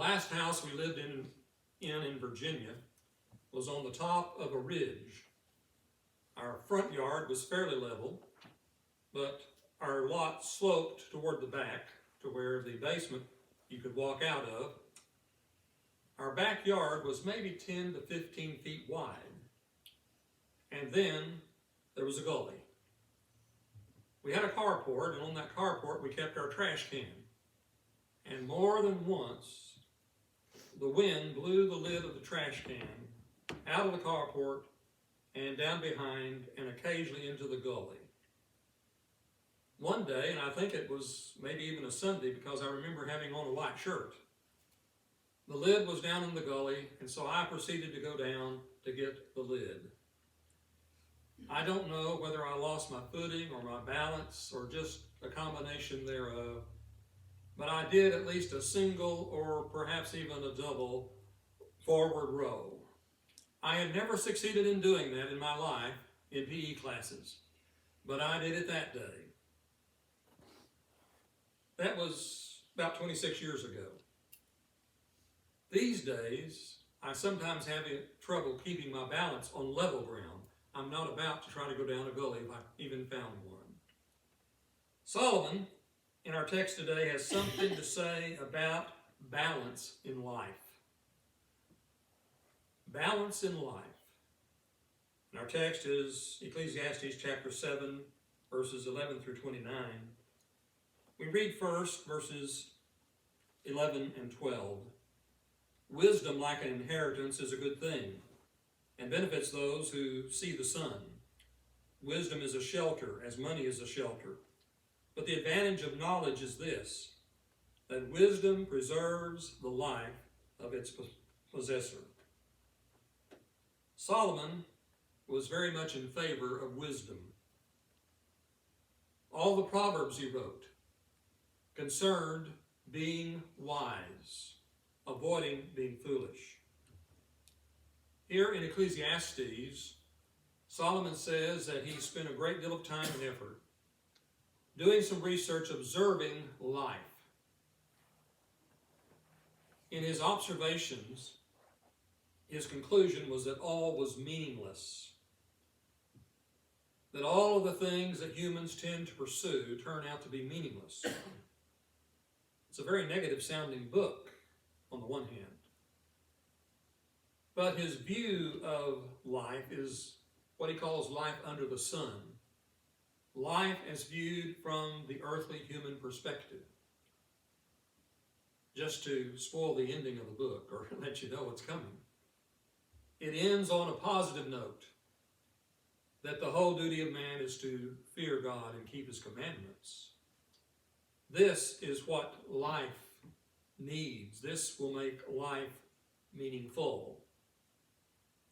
last house we lived in Virginia was on the top of a ridge. Our front yard was fairly level, but our lot sloped toward the back to where the basement you could walk out of. Our backyard was maybe 10 to 15 feet wide. And then there was a gully. We had a carport, and on that carport we kept our trash can. And more than once, the wind blew the lid of the trash can out of the carport and down behind and occasionally into the gully. One day, and I think it was maybe even a Sunday because I remember having on a white shirt, the lid was down in the gully, and so I proceeded to go down to get the lid. I don't know whether I lost my footing or my balance or just a combination thereof, but I did at least a single or perhaps even a double forward row. I had never succeeded in doing that in my life in PE classes, but I did it that day. That was about 26 years ago. These days, I sometimes have trouble keeping my balance on level ground. I'm not about to try to go down a gully if I even found one. Solomon, in our text today, has something to say about balance in life. Balance in life. And our text is Ecclesiastes chapter 7, verses 11 through 29. We read first verses 11 and 12. Wisdom, like an inheritance, is a good thing, and benefits those who see the sun. Wisdom is a shelter, as money is a shelter. But the advantage of knowledge is this, that wisdom preserves the life of its possessor. Solomon was very much in favor of wisdom. All the Proverbs he wrote concerned being wise, avoiding being foolish. Here in Ecclesiastes, Solomon says that he spent a great deal of time and effort doing some research, observing life. In his observations, his conclusion was that all was meaningless. That all of the things that humans tend to pursue turn out to be meaningless. It's a very negative sounding book on the one hand. But his view of life is what he calls life under the sun. Life as viewed from the earthly human perspective. Just to spoil the ending of the book or let you know what's coming. It ends on a positive note that the whole duty of man is to fear God and keep his commandments. This is what life needs. This will make life meaningful.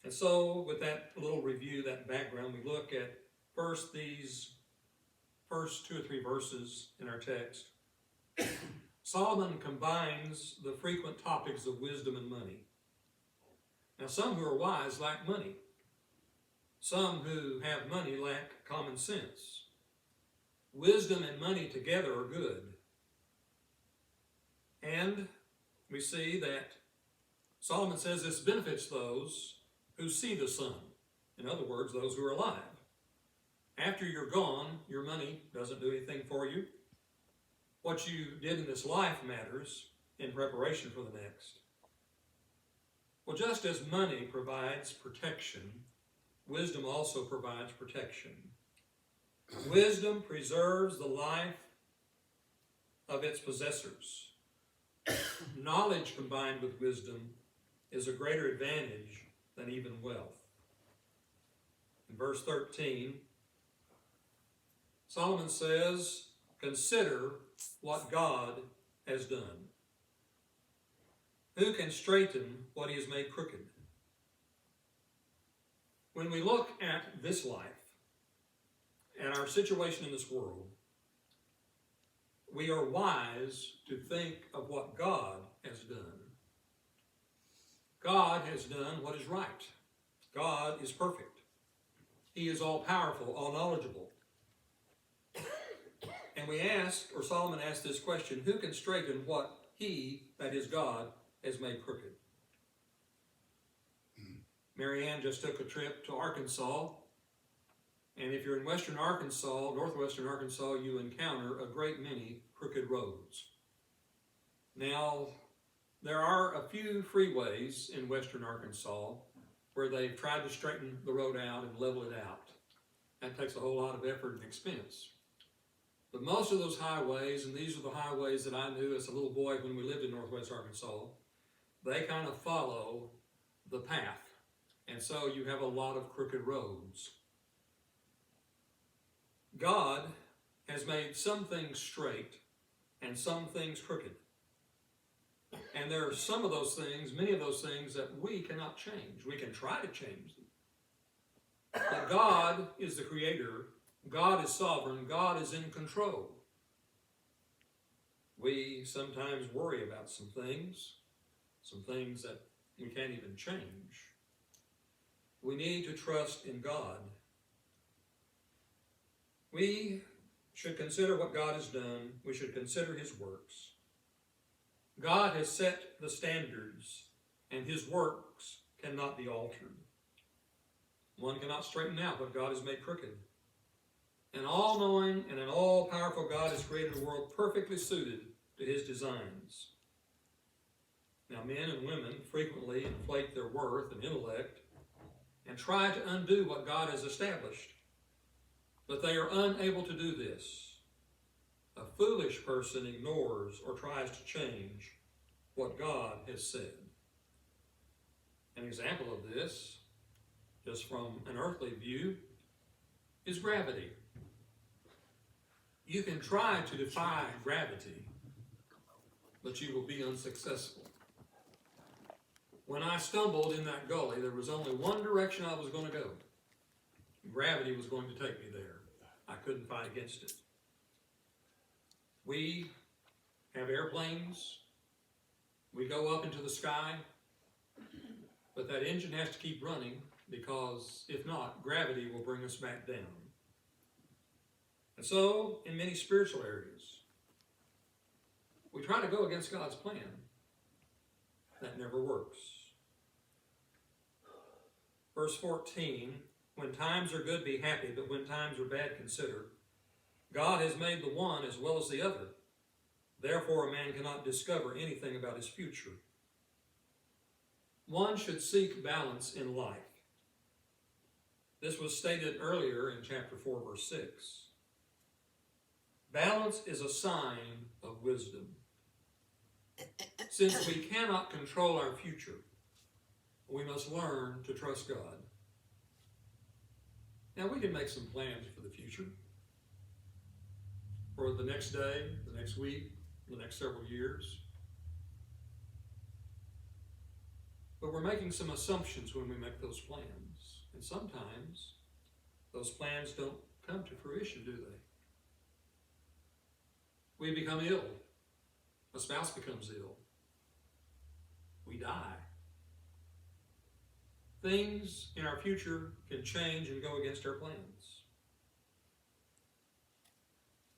And so with that little review, that background, we look at first these first 2 or 3 verses in our text. Solomon combines the frequent topics of wisdom and money. Now, some who are wise lack money. Some who have money lack common sense. Wisdom and money together are good. And we see that Solomon says this benefits those who see the sun. In other words, those who are alive. After you're gone, your money doesn't do anything for you. What you did in this life matters in preparation for the next. Well, just as money provides protection, wisdom also provides protection. Wisdom preserves the life of its possessors. Knowledge combined with wisdom is a greater advantage than even wealth. In verse 13, Solomon says, "Consider what God has done. Who can straighten what he has made crooked?" When we look at this life and our situation in this world, we are wise to think of what God has done. God has done what is right. God is perfect. He is all-powerful, all-knowledgeable. And we ask, or Solomon asked this question, who can straighten what he, that is God, has made crooked. Mary Ann just took a trip to Arkansas, and if you're in western Arkansas, northwestern Arkansas, you encounter a great many crooked roads. Now, there are a few freeways in western Arkansas where they've tried to straighten the road out and level it out. That takes a whole lot of effort and expense. But most of those highways, and these are the highways that I knew as a little boy when we lived in northwest Arkansas, they kind of follow the path. And so you have a lot of crooked roads. God has made some things straight and some things crooked. And there are some of those things, many of those things, that we cannot change. We can try to change them. But God is the creator. God is sovereign. God is in control. We sometimes worry about some things that we can't even change. We need to trust in God. We should consider what God has done. We should consider his works. God has set the standards, and his works cannot be altered. One cannot straighten out what God has made crooked. An all-knowing and an all-powerful God has created a world perfectly suited to his designs. Now, men and women frequently inflate their worth and intellect and try to undo what God has established, but they are unable to do this. A foolish person ignores or tries to change what God has said. An example of this, just from an earthly view, is gravity. You can try to defy gravity, but you will be unsuccessful. When I stumbled in that gully, there was only one direction I was going to go. Gravity was going to take me there. I couldn't fight against it. We have airplanes. We go up into the sky, but that engine has to keep running, because if not, gravity will bring us back down. And so, in many spiritual areas, we try to go against God's plan. That never works. Verse 14, when times are good, be happy, but when times are bad, consider. God has made the one as well as the other. Therefore, a man cannot discover anything about his future. One should seek balance in life. This was stated earlier in chapter 4, verse 6. Balance is a sign of wisdom. Since we cannot control our future, we must learn to trust God. Now, we can make some plans for the future, for the next day, the next week, the next several years. But we're making some assumptions when we make those plans. And sometimes those plans don't come to fruition, do they? We become ill. A spouse becomes ill. We die. Things in our future can change and go against our plans.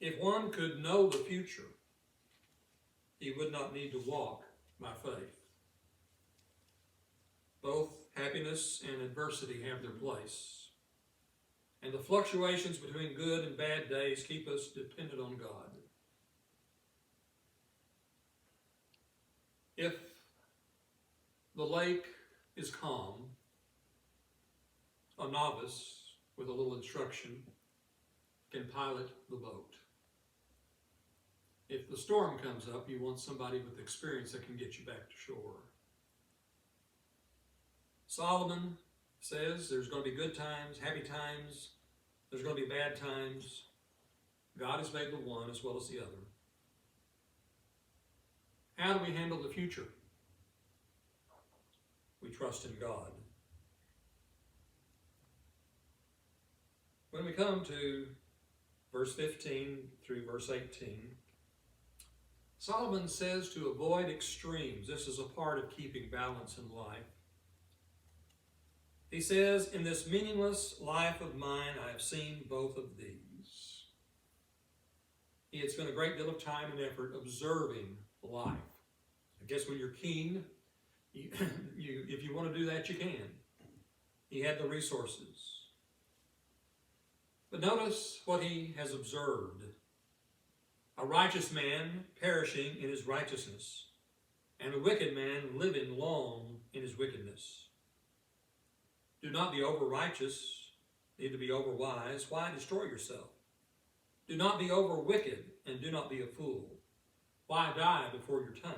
If one could know the future, he would not need to walk by faith. Both happiness and adversity have their place, and the fluctuations between good and bad days keep us dependent on God. If the lake is calm, a novice with a little instruction can pilot the boat. If the storm comes up, you want somebody with experience that can get you back to shore. Solomon says there's going to be good times, happy times, there's going to be bad times. God has made the one as well as the other. How do we handle the future? We trust in God. When we come to verse 15 through verse 18, Solomon says to avoid extremes. This is a part of keeping balance in life. He says, in this meaningless life of mine, I have seen both of these. He had spent a great deal of time and effort observing life. I guess when you're keen If you want to do that, you can. He had the resources. But notice what he has observed. A righteous man perishing in his righteousness, and a wicked man living long in his wickedness. Do not be over-righteous, neither be over-wise. Why destroy yourself? Do not be over-wicked, and do not be a fool. Why die before your time?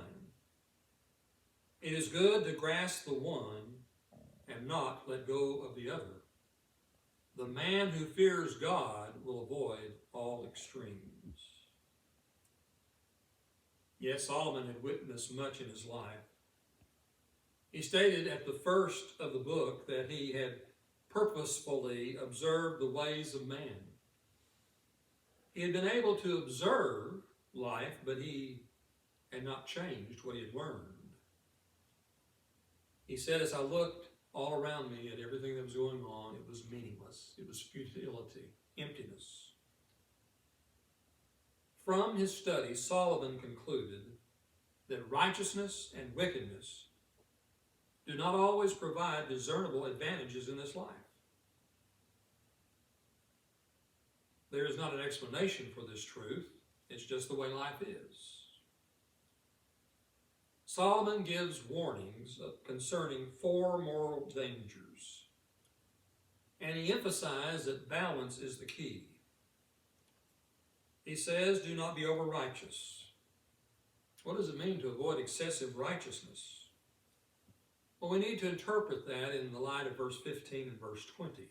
It is good to grasp the one and not let go of the other. The man who fears God will avoid all extremes. Yes, Solomon had witnessed much in his life. He stated at the first of the book that he had purposefully observed the ways of man. He had been able to observe life, but he had not changed what he had learned. He said, as I looked all around me at everything that was going on, it was meaningless. It was futility, emptiness. From his study, Solomon concluded that righteousness and wickedness do not always provide discernible advantages in this life. There is not an explanation for this truth. It's just the way life is. Solomon gives warnings concerning 4 moral dangers, and he emphasized that balance is the key. He says, do not be over-righteous. What does it mean to avoid excessive righteousness? Well, we need to interpret that in the light of verse 15 and verse 20.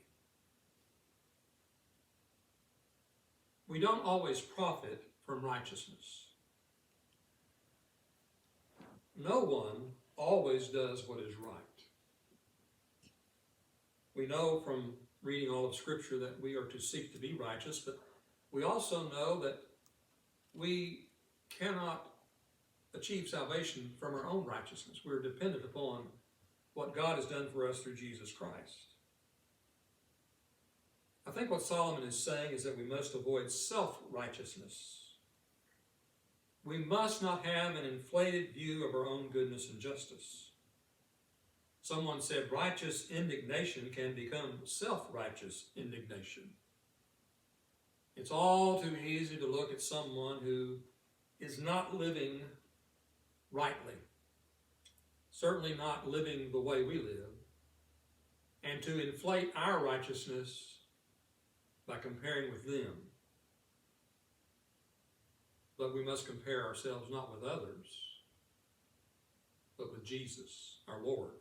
We don't always profit from righteousness. No one always does what is right. We know from reading all of Scripture that we are to seek to be righteous, but we also know that we cannot achieve salvation from our own righteousness. We're dependent upon what God has done for us through Jesus Christ. I think what Solomon is saying is that we must avoid self-righteousness. We must not have an inflated view of our own goodness and justice. Someone said righteous indignation can become self-righteous indignation. It's all too easy to look at someone who is not living rightly, certainly not living the way we live, and to inflate our righteousness by comparing with them. But we must compare ourselves not with others, but with Jesus, our Lord.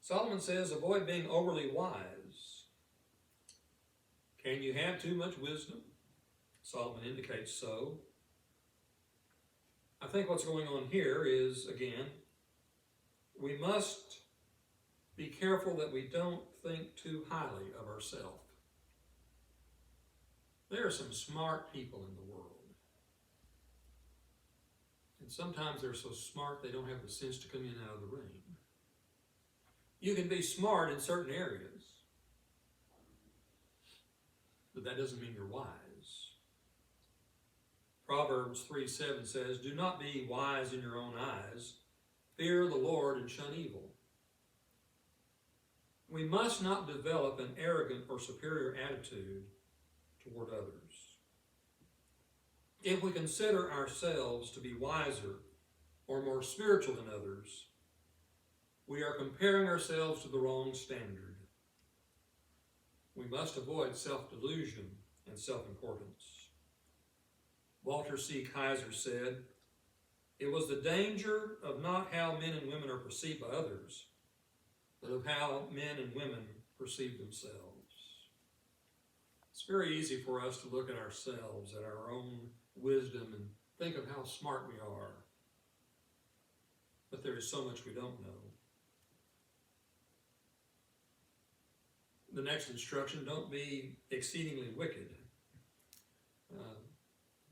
Solomon says, avoid being overly wise. Can you have too much wisdom? Solomon indicates so. I think what's going on here is, again, we must be careful that we don't think too highly of ourselves. There are some smart people in the world. And sometimes they're so smart they don't have the sense to come in out of the rain. You can be smart in certain areas, but that doesn't mean you're wise. Proverbs 3:7 says, do not be wise in your own eyes. Fear the Lord and shun evil. We must not develop an arrogant or superior attitude toward others. If we consider ourselves to be wiser or more spiritual than others, we are comparing ourselves to the wrong standard. We must avoid self-delusion and self-importance. Walter C. Kaiser said, it was the danger of not how men and women are perceived by others, but of how men and women perceive themselves. It's very easy for us to look at ourselves, at our own wisdom, and think of how smart we are. But there is so much we don't know. The next instruction, don't be exceedingly wicked.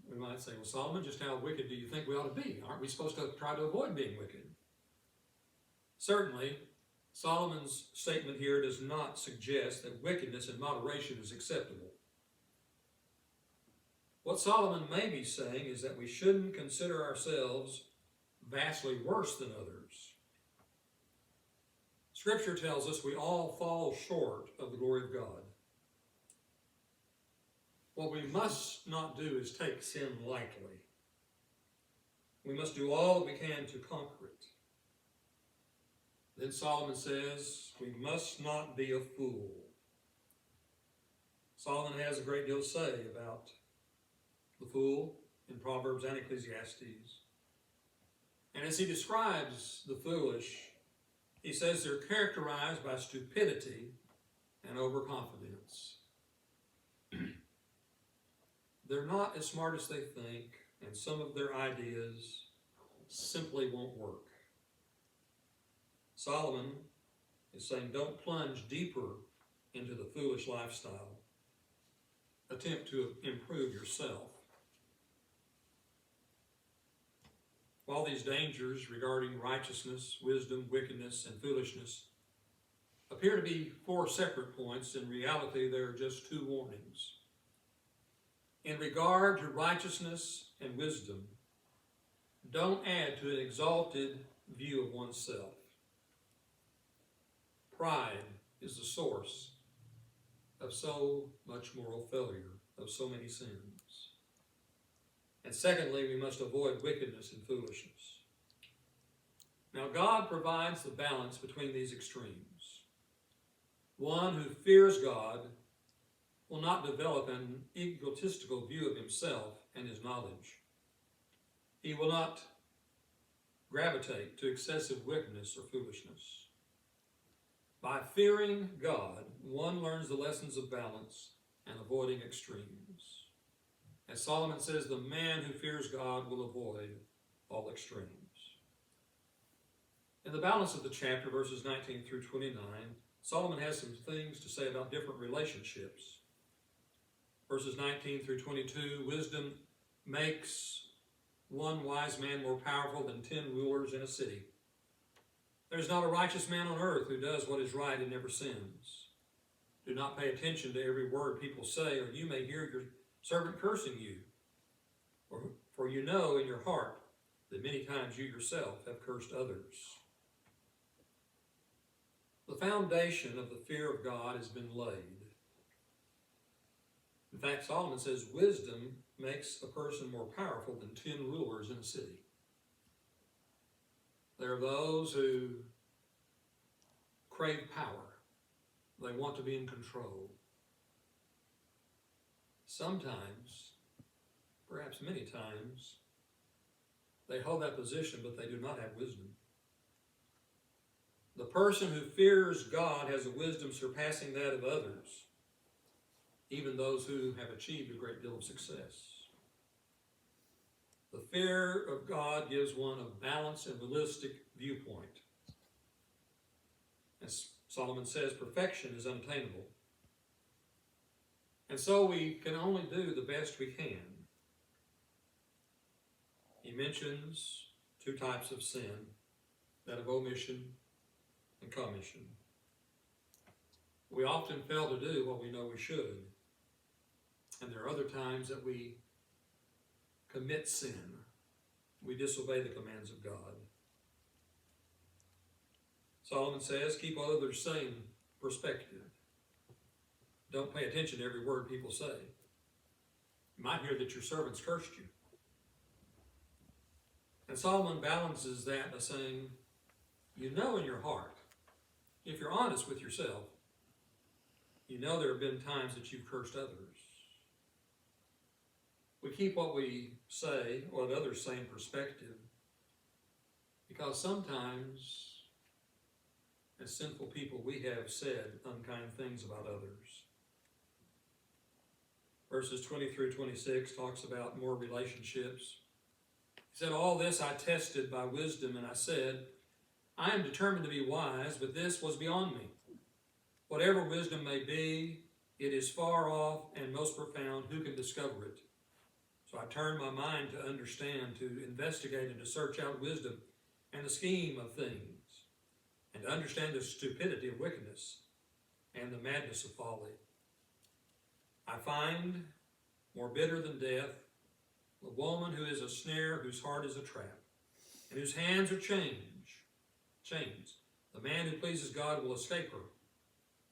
We might say, well, Solomon, just how wicked do you think we ought to be? Aren't we supposed to try to avoid being wicked? Certainly, Solomon's statement here does not suggest that wickedness in moderation is acceptable. What Solomon may be saying is that we shouldn't consider ourselves vastly worse than others. Scripture tells us we all fall short of the glory of God. What we must not do is take sin lightly. We must do all that we can to conquer it. Then Solomon says, we must not be a fool. Solomon has a great deal to say about the fool in Proverbs and Ecclesiastes. And as he describes the foolish, he says they're characterized by stupidity and overconfidence. They're not as smart as they think, and some of their ideas simply won't work. Solomon is saying, don't plunge deeper into the foolish lifestyle. Attempt to improve yourself. While these dangers regarding righteousness, wisdom, wickedness, and foolishness appear to be 4 separate points, in reality there are just 2 warnings. In regard to righteousness and wisdom, don't add to an exalted view of oneself. Pride is the source of so much moral failure, of so many sins. And secondly, we must avoid wickedness and foolishness. Now, God provides the balance between these extremes. One who fears God will not develop an egotistical view of himself and his knowledge. He will not gravitate to excessive wickedness or foolishness. By fearing God, one learns the lessons of balance and avoiding extremes. As Solomon says, the man who fears God will avoid all extremes. In the balance of the chapter, verses 19 through 29, Solomon has some things to say about different relationships. Verses 19 through 22, wisdom makes one wise man more powerful than 10 rulers in a city. There's not a righteous man on earth who does what is right and never sins. Do not pay attention to every word people say, or you may hear your servant cursing you. For you know in your heart that many times you yourself have cursed others. The foundation of the fear of God has been laid. In fact, Solomon says wisdom makes a person more powerful than 10 rulers in a city. There are those who crave power. They want to be in control. Sometimes, perhaps many times, they hold that position, but they do not have wisdom. The person who fears God has a wisdom surpassing that of others, even those who have achieved a great deal of success. The fear of God gives one a balanced and realistic viewpoint. As Solomon says, perfection is unattainable. And so we can only do the best we can. He mentions 2 types of sin, that of omission and commission. We often fail to do what we know we should. And there are other times that we commit sin. We disobey the commands of God. Solomon says, keep what others say in perspective. Don't pay attention to every word people say. You might hear that your servants cursed you. And Solomon balances that by saying, you know in your heart, if you're honest with yourself, you know there have been times that you've cursed others. We keep what we say, what others say in perspective, because sometimes, as sinful people, we have said unkind things about others. Verses 20 through 26 talks about more relationships. He said, all this I tested by wisdom, and I said, I am determined to be wise, but this was beyond me. Whatever wisdom may be, it is far off and most profound. Who can discover it? So I turned my mind to understand, to investigate, and to search out wisdom and the scheme of things, and to understand the stupidity of wickedness and the madness of folly. I find, more bitter than death, the woman who is a snare, whose heart is a trap, and whose hands are chains. The man who pleases God will escape her,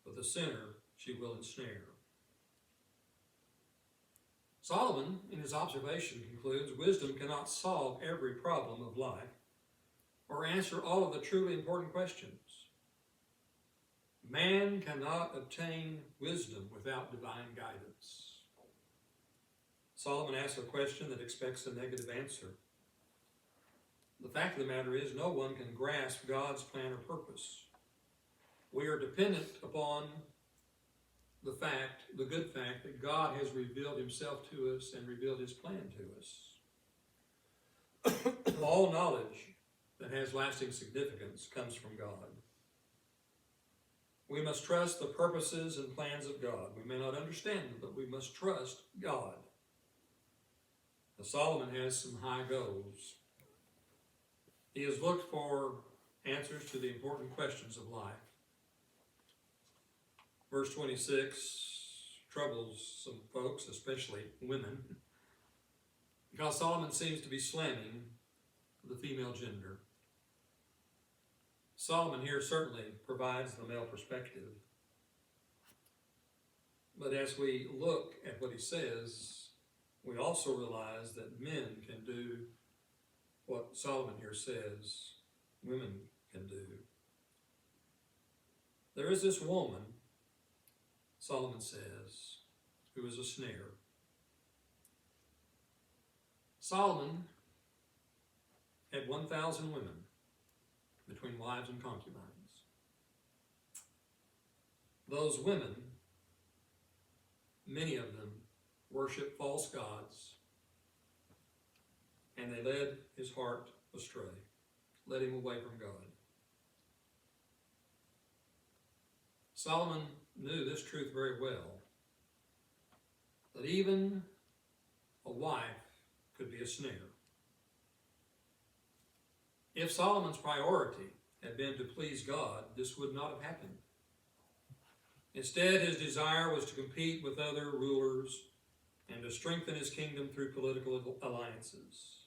but the sinner she will ensnare. Solomon, in his observation, concludes, wisdom cannot solve every problem of life or answer all of the truly important questions. Man cannot obtain wisdom without divine guidance. Solomon asks a question that expects a negative answer. The fact of the matter is, no one can grasp God's plan or purpose. We are dependent upon the good fact that God has revealed himself to us and revealed his plan to us. All knowledge that has lasting significance comes from God. We must trust the purposes and plans of God. We may not understand them, but we must trust God. Now, Solomon has some high goals. He has looked for answers to the important questions of life. Verse 26 troubles some folks, especially women, because Solomon seems to be slamming the female gender. Solomon here certainly provides the male perspective. But as we look at what he says, we also realize that men can do what Solomon here says women can do. There is this woman, Solomon says, who is a snare. Solomon had 1,000 women between wives and concubines. Those women, many of them, worshiped false gods, and they led his heart astray, led him away from God. Solomon knew this truth very well, that even a wife could be a snare. If Solomon's priority had been to please God, this would not have happened. Instead, his desire was to compete with other rulers and to strengthen his kingdom through political alliances.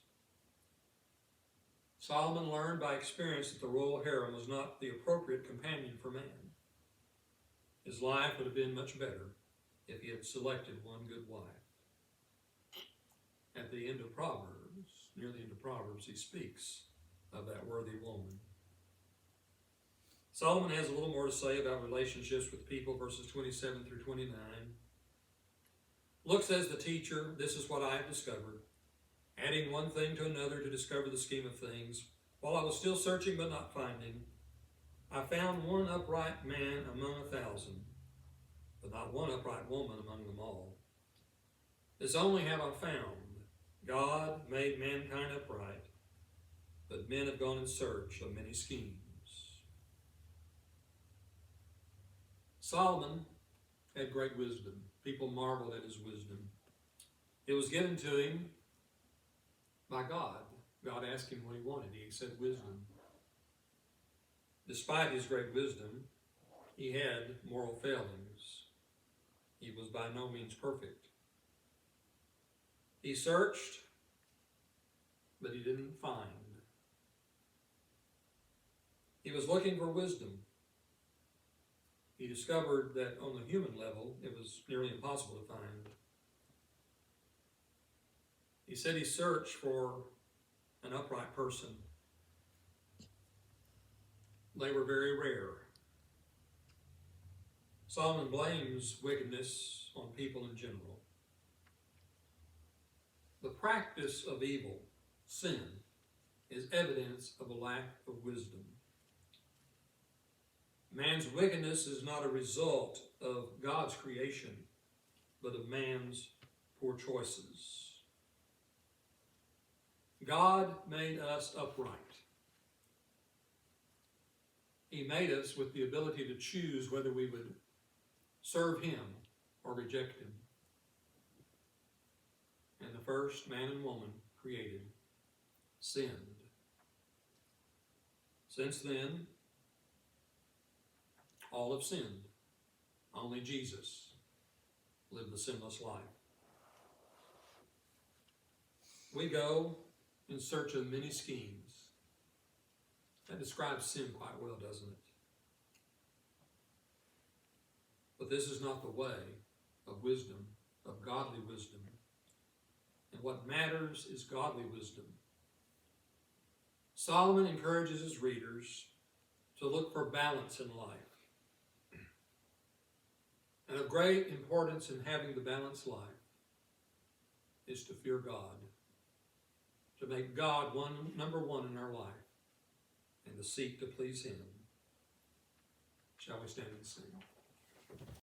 Solomon learned by experience that the royal harem was not the appropriate companion for man. His life would have been much better if he had selected one good wife. At the end of Proverbs, near the end of Proverbs, he speaks of that worthy woman. Solomon has a little more to say about relationships with people, verses 27 through 29. Look, says the teacher, this is what I have discovered, adding one thing to another to discover the scheme of things. While I was still searching but not finding, I found one upright man among 1,000, but not one upright woman among them all. This only have I found. God made mankind upright, but men have gone in search of many schemes. Solomon had great wisdom. People marveled at his wisdom. It was given to him by God. God asked him what he wanted. He said wisdom. Despite his great wisdom, he had moral failings. He was by no means perfect. He searched, but he didn't find. He was looking for wisdom. He discovered that on the human level, it was nearly impossible to find. He said he searched for an upright person. They were very rare. Solomon blames wickedness on people in general. The practice of evil, sin, is evidence of a lack of wisdom. Man's wickedness is not a result of God's creation, but of man's poor choices. God made us upright. He made us with the ability to choose whether we would serve him or reject him. And the first man and woman created sinned. Since then, all have sinned. Only Jesus lived the sinless life. We go in search of many schemes. That describes sin quite well, doesn't it? But this is not the way of wisdom, of godly wisdom. And what matters is godly wisdom. Solomon encourages his readers to look for balance in life. And of great importance in having the balanced life is to fear God, to make God number one in our life, and to seek to please Him. Shall we stand and sing?